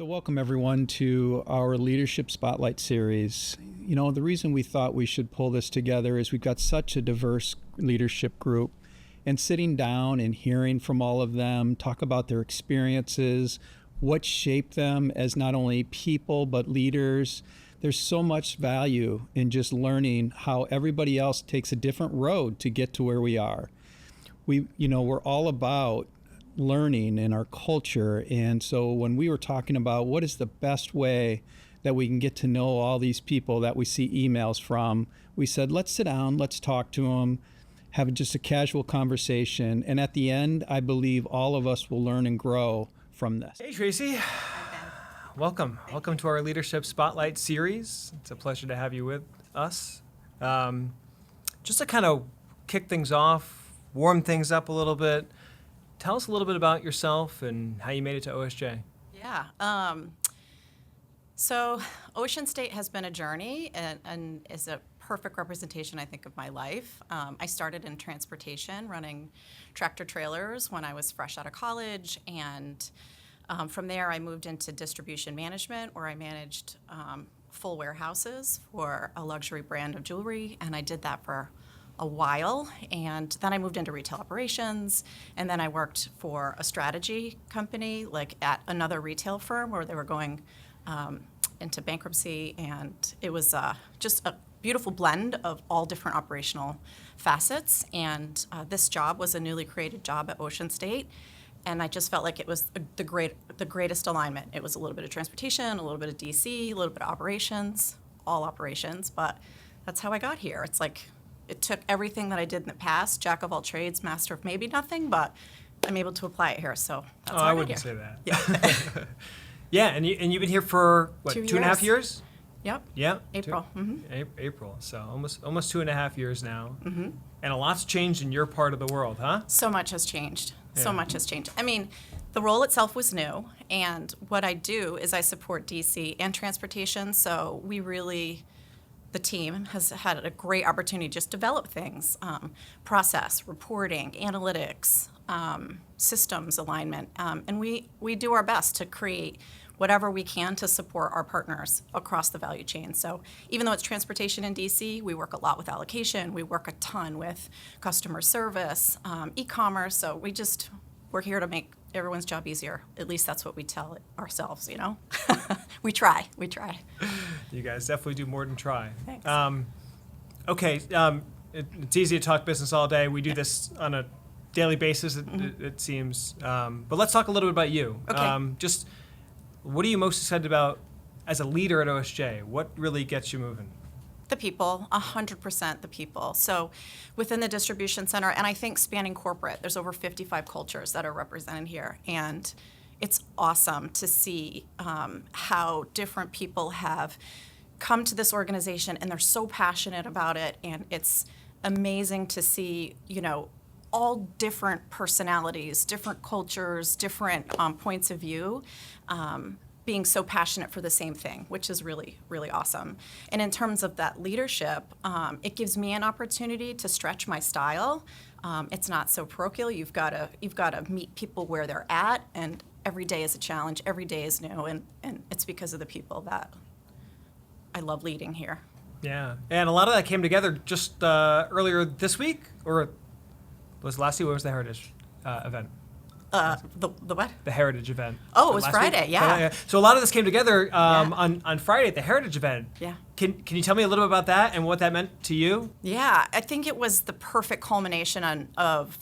So welcome everyone to our Leadership Spotlight series. You know, the reason we thought we should pull this together is we've got such a diverse leadership group, and sitting down and hearing from all of them, talk about their experiences, what shaped them as not only people but leaders. There's so much value in just learning how everybody else takes a different road to get to where we are. We're all about learning in our culture, and so when we were talking about what is the best way that we can get to know all these people that we see emails from, we said, let's sit down, let's talk to them, have just a casual conversation, and at the end, I believe all of us will learn and grow from this. Hey, Tracy. Welcome. Welcome to our Leadership Spotlight series. It's a pleasure to have you with us. Just to kind of kick things off, warm things up a little bit, tell us a little bit about yourself and how you made it to OSJ. Yeah. So Ocean State has been a journey and is a perfect representation, I think, of my life. I started in transportation, running tractor trailers when I was fresh out of college, and from there I moved into distribution management, where I managed full warehouses for a luxury brand of jewelry, and I did that for a while, and then I moved into retail operations, and then I worked for a strategy company, like at another retail firm where they were going into bankruptcy, and it was just a beautiful blend of all different operational facets, and this job was a newly created job at Ocean State, and I just felt like it was the greatest alignment. It was a little bit of transportation, a little bit of DC, a little bit of operations, all operations, but that's how I got here. It's like it took everything that I did in the past, jack of all trades, master of maybe nothing, but I'm able to apply it here, so that's how I got wouldn't here. say that. Yeah. Yeah, and you've been here for, what, 2.5 years? Yep. Yeah. April. April, so almost 2.5 years now. Mm-hmm. And a lot's changed in your part of the world, huh? So much has changed. Yeah. So much has changed. I mean, the role itself was new, and what I do is I support DC and transportation, so the team has had a great opportunity to just develop things, process, reporting, analytics, systems alignment, and we do our best to create whatever we can to support our partners across the value chain. So even though it's transportation in DC, we work a lot with allocation, we work a ton with customer service, e-commerce, so we're here to make everyone's job easier. At least that's what we tell ourselves, you know? We try. You guys definitely do more than try. Thanks. Okay, it's easy to talk business all day. We do this on a daily basis, it seems. But let's talk a little bit about you. Okay. Just what are you most excited about as a leader at OSJ? What really gets you moving? The people, 100% the people. So within the distribution center, and I think spanning corporate, there's over 55 cultures that are represented here. And it's awesome to see how different people have come to this organization, and they're so passionate about it. And it's amazing to see, all different personalities, different cultures, different points of view, being so passionate for the same thing, which is really, really awesome. And in terms of that leadership, it gives me an opportunity to stretch my style. It's not so parochial. You've got to meet people where they're at, and every day is a challenge. Every day is new, and it's because of the people that I love leading here. Yeah, and a lot of that came together just earlier this week, or was it last week? What was the Heritage event? The what? The Heritage event. Oh, it was last Friday, week? yeah. So a lot of this came together on Friday at the Heritage event. Yeah. Can you tell me a little bit about that and what that meant to you? Yeah, I think it was the perfect culmination of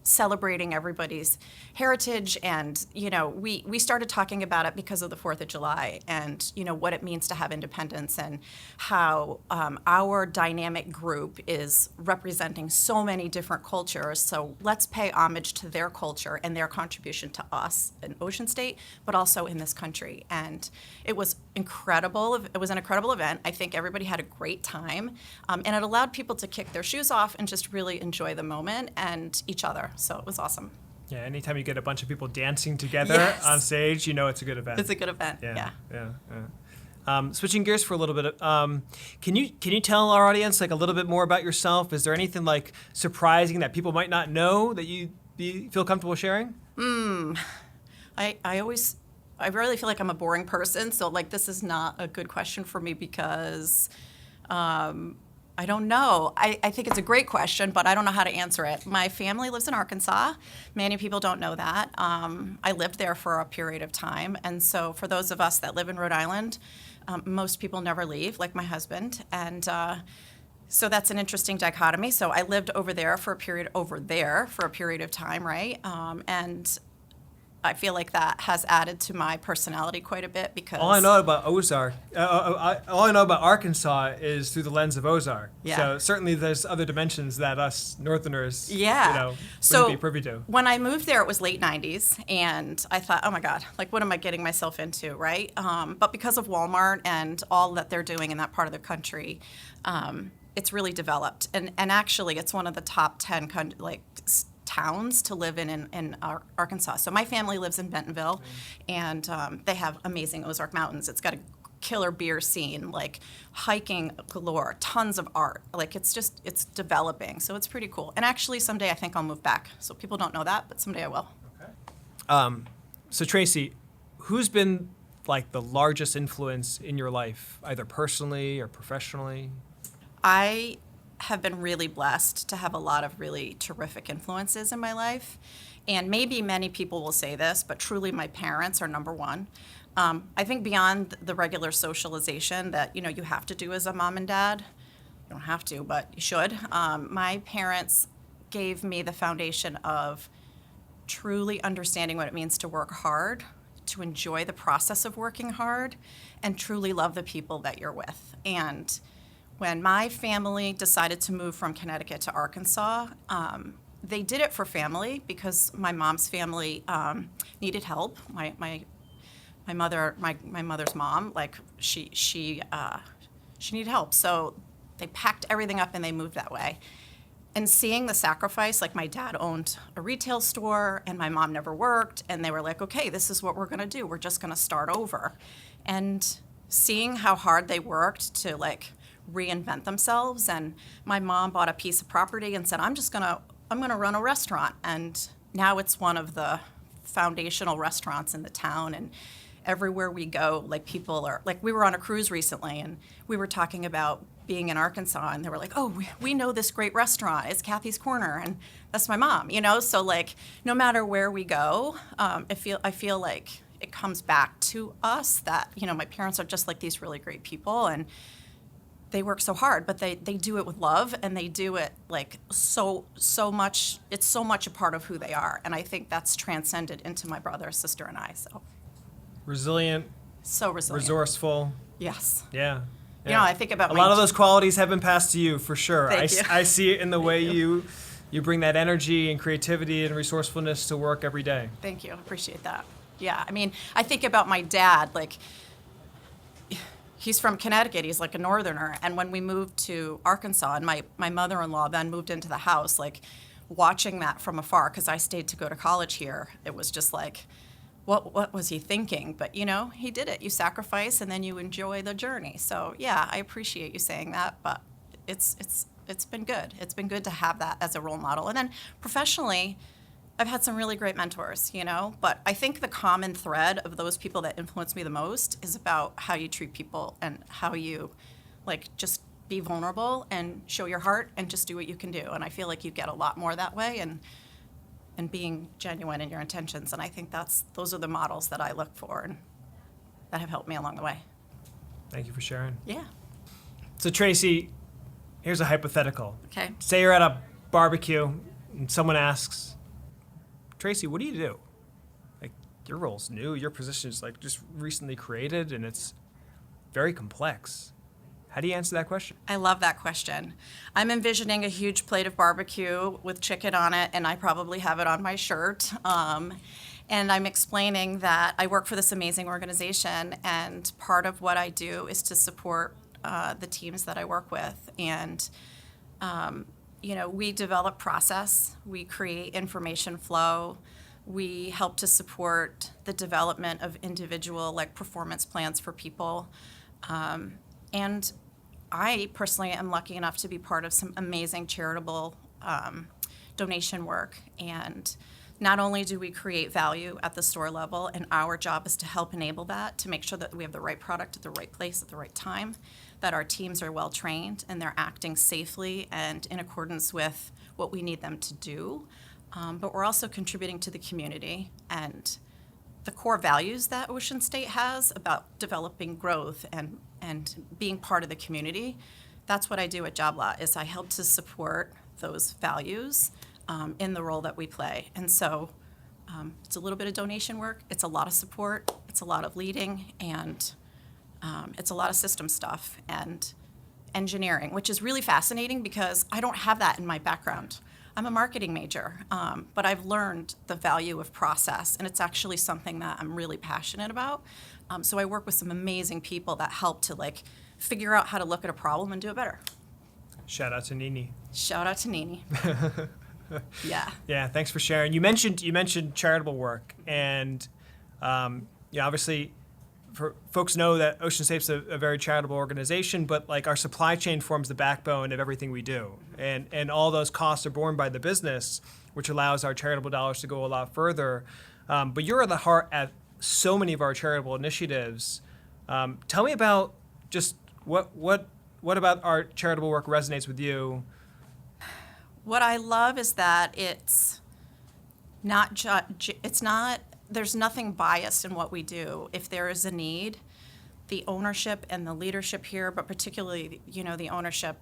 celebrating everybody's heritage, and we started talking about it because of the 4th of July, and what it means to have independence, and how our dynamic group is representing so many different cultures. So let's pay homage to their culture and their contribution to us in Ocean State, but also in this country. And it was incredible. It was an incredible event. I think everybody had a great time, and it allowed people to kick their shoes off and just really enjoy the moment and each other. So it was awesome. Yeah, anytime you get a bunch of people dancing together Yes. on stage, it's a good event. It's a good event. Yeah. Switching gears for a little bit, can you tell our audience a little bit more about yourself? Is there anything surprising that people might not know that you feel comfortable sharing? I always I really feel like I'm a boring person, so like this is not a good question for me because I don't know. I think it's a great question, but I don't know how to answer it. My family lives in Arkansas. Many people don't know that. I lived there for a period of time, and so for those of us that live in Rhode Island, most people never leave, like my husband, and so that's an interesting dichotomy. So I lived over there for a period of time, right? And I feel like that has added to my personality quite a bit because All I know about Ozark, all I know about Arkansas is through the lens of Ozark. Yeah. So certainly there's other dimensions that us Northerners, Yeah. wouldn't be privy to. When I moved there, it was late 90s, and I thought, oh my God, like, what am I getting myself into, right? But because of Walmart and all that they're doing in that part of the country, it's really developed. And actually, it's one of the top 10 towns to live in Arkansas. So my family lives in Bentonville, and they have amazing Ozark Mountains. It's got a killer beer scene, like hiking galore, tons of art. Like it's developing. So it's pretty cool. And actually someday I think I'll move back. So people don't know that, but someday I will. So Tracy, who's been like the largest influence in your life, either personally or professionally? I have been really blessed to have a lot of really terrific influences in my life. And maybe many people will say this, but truly my parents are number one. I think beyond the regular socialization that, you have to do as a mom and dad, you don't have to, but you should. My parents gave me the foundation of truly understanding what it means to work hard, to enjoy the process of working hard, and truly love the people that you're with. And when my family decided to move from Connecticut to Arkansas, they did it for family because my mom's family needed help. My mother's mom, like she needed help, so they packed everything up and they moved that way. And seeing the sacrifice, like my dad owned a retail store and my mom never worked, and they were like, okay, this is what we're gonna do. We're just gonna start over. And seeing how hard they worked to like reinvent themselves, and my mom bought a piece of property and said, I'm gonna run a restaurant, and now it's one of the foundational restaurants in the town. And everywhere we go, like people are like, we were on a cruise recently and we were talking about being in Arkansas, and they were like, oh, we know this great restaurant, it's Kathy's Corner, and that's my mom, so like no matter where we go, I feel like it comes back to us that my parents are just like these really great people, and they work so hard, but they do it with love, and they do it like so much. It's so much a part of who they are, and I think that's transcended into my brother, sister, and I. So Resilient, so resilient, resourceful. yes. Yeah. I think about a lot of those qualities have been passed to you for sure. Thank you. I see it in the way you bring that energy and creativity and resourcefulness to work every day. Thank you. I appreciate that. Yeah, I mean, I think about my dad, like, he's from Connecticut, he's like a northerner, and when we moved to Arkansas, and my mother-in-law then moved into the house, like, watching that from afar, because I stayed to go to college here, it was just like, what was he thinking? But, he did it. You sacrifice, and then you enjoy the journey. So, yeah, I appreciate you saying that, but it's been good. It's been good to have that as a role model. And then professionally, I've had some really great mentors, but I think the common thread of those people that influence me the most is about how you treat people and how you, like, just be vulnerable and show your heart and just do what you can do. And I feel like you get a lot more that way, and being genuine in your intentions. And I think those are the models that I look for and that have helped me along the way. Thank you for sharing. Yeah. So Tracy, here's a hypothetical. Okay. Say you're at a barbecue and someone asks, Tracy, what do you do? Like, your role's new, your position is like just recently created, and it's very complex. How do you answer that question? I love that question. I'm envisioning a huge plate of barbecue with chicken on it, and I probably have it on my shirt. And I'm explaining that I work for this amazing organization, and part of what I do is to support the teams that I work with. And, we develop process, we create information flow, we help to support the development of individual, like, performance plans for people. And I personally am lucky enough to be part of some amazing charitable donation work. And not only do we create value at the store level, and our job is to help enable that, to make sure that we have the right product at the right place at the right time, that our teams are well trained and they're acting safely and in accordance with what we need them to do. But we're also contributing to the community, and the core values that Ocean State has about developing growth and being part of the community. That's what I do at Job Lot, is I help to support those values in the role that we play. And so it's a little bit of donation work, it's a lot of support, it's a lot of leading, and it's a lot of system stuff and engineering, which is really fascinating because I don't have that in my background. I'm a marketing major, but I've learned the value of process, and it's actually something that I'm really passionate about. So I work with some amazing people that help to figure out how to look at a problem and do it better. Shout out to Nini. Shout out to Nini. Yeah. Yeah, thanks for sharing. You mentioned charitable work, and obviously, folks know that Ocean State's a very charitable organization, but our supply chain forms the backbone of everything we do, and all those costs are borne by the business, which allows our charitable dollars to go a lot further. But you're at the heart at so many of our charitable initiatives. Tell me about just what about our charitable work resonates with you? What I love is that it's not there's nothing biased in what we do. If there is a need, the ownership and the leadership here, but particularly, the ownership,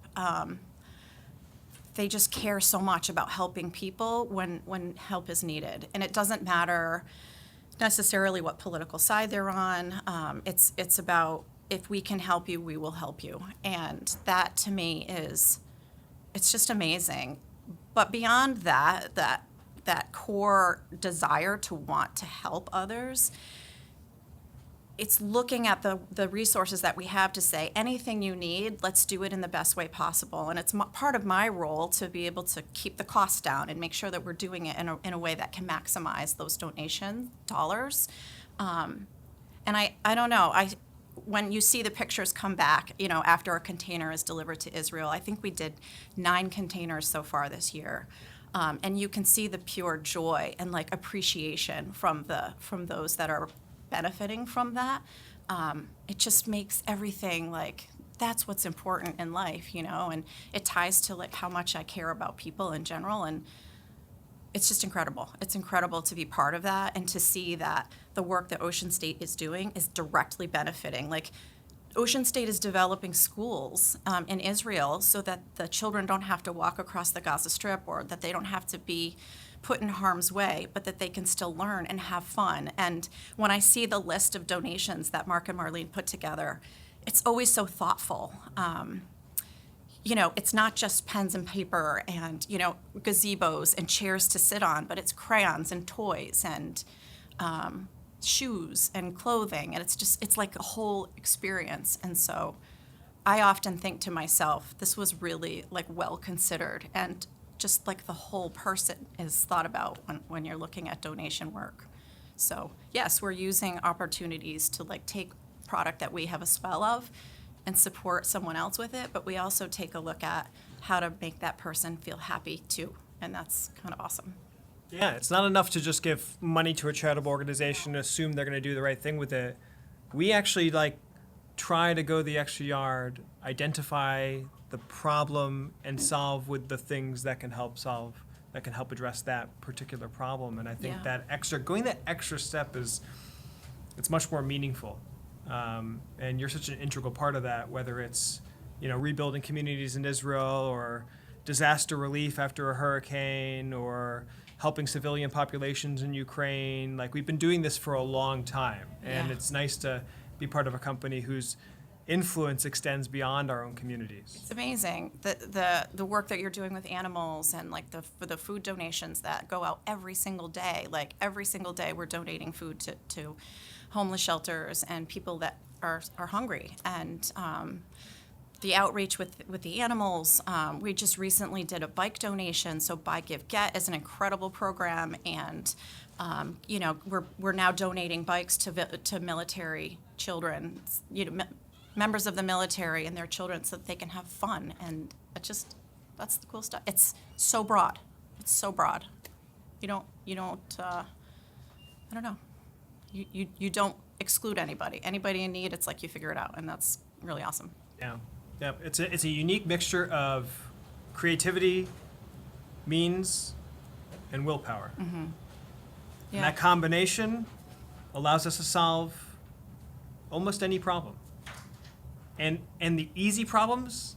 they just care so much about helping people when help is needed. And it doesn't matter necessarily what political side they're on. It's about, if we can help you, we will help you. And that, to me, it's just amazing. But beyond that core desire to want to help others, it's looking at the resources that we have to say, anything you need, let's do it in the best way possible. And it's part of my role to be able to keep the costs down and make sure that we're doing it in a way that can maximize those donation dollars. And I don't know, when you see the pictures come back, after a container is delivered to Israel, I think we did 9 containers so far this year. And you can see the pure joy and appreciation from those that are benefiting from that. It just makes everything that's what's important in life, and it ties to how much I care about people in general, and it's just incredible. It's incredible to be part of that and to see that the work that Ocean State is doing is directly benefiting. Ocean State is developing schools in Israel so that the children don't have to walk across the Gaza Strip, or that they don't have to be put in harm's way, but that they can still learn and have fun. And when I see the list of donations that Mark and Marlene put together, it's always so thoughtful. It's not just pens and paper and, gazebos and chairs to sit on, but it's crayons and toys and shoes and clothing. And it's like a whole experience. And so I often think to myself, this was really well considered, and just the whole person is thought about when you're looking at donation work. So yes, we're using opportunities to take product that we have a swell of and support someone else with it, but we also take a look at how to make that person feel happy too, and that's kind of awesome. Yeah, it's not enough to just give money to a charitable organization and assume they're going to do the right thing with it. We actually try to go the extra yard, identify the problem, and solve with the things that can help address that particular problem. And I think going that extra step it's much more meaningful. And you're such an integral part of that, whether it's, rebuilding communities in Israel, or disaster relief after a hurricane, or helping civilian populations in Ukraine. We've been doing this for a long time, and it's nice to be part of a company whose influence extends beyond our own communities. It's amazing the work that you're doing with animals, and the food donations that go out every single day. Every single day we're donating food to homeless shelters and people that are hungry, and the outreach with the animals. We just recently did a bike donation. So Buy Give Get is an incredible program, and we're now donating bikes to military children, members of the military and their children, so that they can have fun. And that's the cool stuff. It's so broad. It's so broad. I don't know. You don't exclude anybody. Anybody in need, it's like you figure it out, and that's really awesome. Yeah, yeah. It's a unique mixture of creativity, means, and willpower. And Yeah. that combination allows us to solve almost any problem. And the easy problems,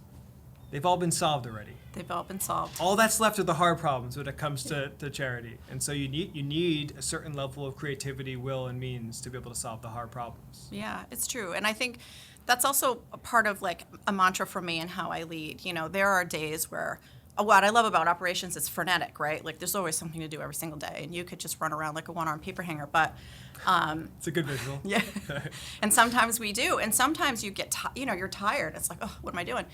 they've all been solved already. They've all been solved. All that's left are the hard problems when it comes to charity. And so you need a certain level of creativity, will, and means to be able to solve the hard problems. Yeah, it's true. And I think that's also a part of like a mantra for me and how I lead. You know, there are days where what I love about operations is frenetic, right? Like there's always something to do every single day, and you could just run around like a one-armed paper hanger. But It's a good visual. yeah, and sometimes we do, and sometimes you get you're tired. It's like, oh, what am I doing?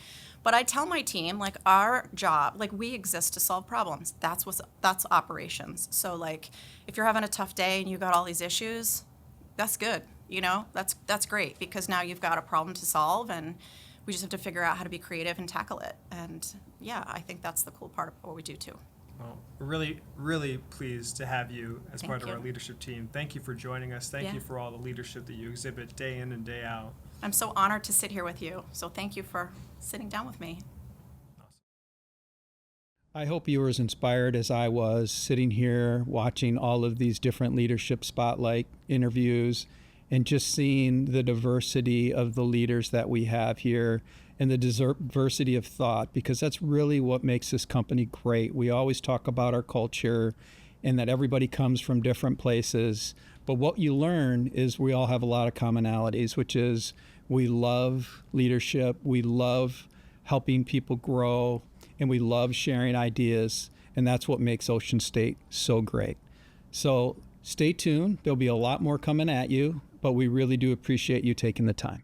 But I tell my team, like, our job, like, we exist to solve problems. That's operations. So like, if you're having a tough day and you got all these issues, that's good. You know, that's great, because now you've got a problem to solve, and we just have to figure out how to be creative and tackle it. And yeah, I think that's the cool part of what we do too. Well, we're really, really pleased to have you as part of Thank our you. leadership team. Thank you for joining us. Thank Yeah. you for all the leadership that you exhibit day in and day out. I'm so honored to sit here with you. So thank you for sitting down with me. I hope you were as inspired as I was sitting here watching all of these different leadership spotlight interviews and just seeing the diversity of the leaders that we have here and the diversity of thought, because that's really what makes this company great. We always talk about our culture and that everybody comes from different places. But what you learn is we all have a lot of commonalities, which is we love leadership, we love helping people grow, and we love sharing ideas, and that's what makes Ocean State so great. So stay tuned. There'll be a lot more coming at you, but we really do appreciate you taking the time.